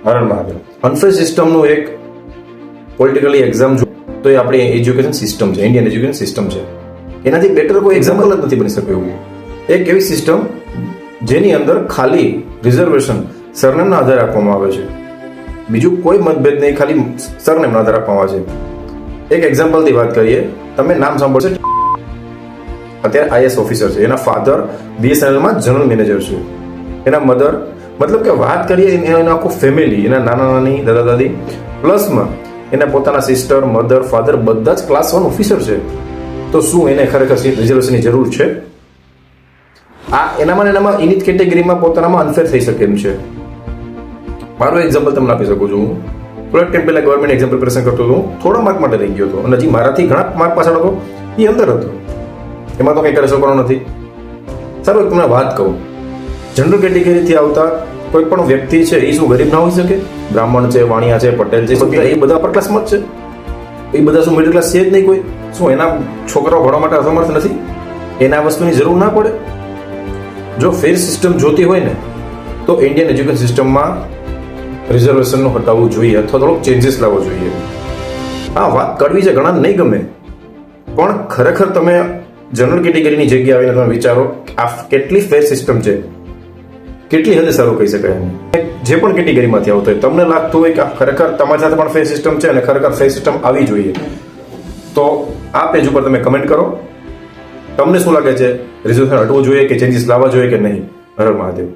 હરણ મહાદેવ. અનફેર સિસ્ટમનું એક પોલિટિકલી એક્ઝામ જો તો એ આપણી એજ્યુકેશન સિસ્ટમ છે, ઇન્ડિયન એજ્યુકેશન સિસ્ટમ છે. એનાથી બેટર કોઈ એક્ઝામ્પલ જ નથી બની શકે એવું. એક એવી સિસ્ટમ જેની અંદર ખાલી રિઝર્વેશન સરનેમના આધારે આપવામાં આવે છે, બીજું કોઈ મતભેદ નહીં, ખાલી સરનેમના આધારે આપવામાં આવે છે. એક એક્ઝામ્પલથી વાત કરીએ, તમે નામ સાંભળશે, અત્યારે આઈએસ ઓફિસર છે, એના ફાધર બીએસએનએલમાં જનરલ મેનેજર છે, એના મધર, મતલબ કે વાત કરીએ એનું આખું ફેમિલી, એના નાના નાની, દાદા દાદી, પ્લસમાં એના પોતાના સિસ્ટર, મધર, ફાધર બધા જ ક્લાસ 1 ઓફિસર છે. તો શું એને ખરેખર રિઝર્વેશનની જરૂર છે? આ એનામાં એની જ કેટેગરીમાં પોતાનામાં અનફેર થઈ શકે એમ છે. મારું એક્ઝામ્પલ તમને આપી શકું છું. હું થોડાક ટાઈમ પહેલા ગવર્મેન્ટ એક્ઝામ પ્રિપેરેશન કરતો હતો, થોડા માર્ક માટે રહી ગયો હતો અને હજી મારાથી ઘણા માર્ક પાછળ હતો, એ અંદર હતો. એમાં તો કંઈ કરી શકવાનો નથી. સારું, તમને વાત કહું, જનરલ કેટેગરીથી આવતા કોઈ પણ વ્યક્તિ છે એ શું ગરીબ ના હોઈ શકે? બ્રાહ્મણ છે, વાણિયા છે, પટેલ છે, એ બધા અપર ક્લાસમાં જ છે. એ બધા શું મિડલ ક્લાસ છે જ નહીં કોઈ? શું એના છોકરાઓ ભણવા માટે અસમર્થ નથી? એના વસ્તુની જરૂર ના પડે? જો ફેર સિસ્ટમ જોતી હોય ને તો ઇન્ડિયન એજ્યુકેશન સિસ્ટમમાં રિઝર્વેશનનું હટાવવું જોઈએ અથવા થોડોક ચેન્જીસ લાવવો જોઈએ. હા, વાત કડવી છે, ઘણા નહીં ગમે, પણ ખરેખર તમે જનરલ કેટેગરીની જગ્યાએ આવીને તમે વિચારો આ કેટલી ફેર સિસ્ટમ છે, કેટલી હદે સારું કહી શકાય. જે પણ કેટેગરીમાંથી આવતો હોય, તમને લાગતું હોય કે ખરેખર તમારી સાથે પણ ફેર સિસ્ટમ છે અને ખરેખર ફેર સિસ્ટમ આવી જોઈએ, તો આ પેજ ઉપર તમે કમેન્ટ કરો. તમને શું લાગે છે, રિઝર્વેશન હટવું જોઈએ કે ચેન્જીસ લાવવા જોઈએ કે નહીં? હર હર મહાદેવ.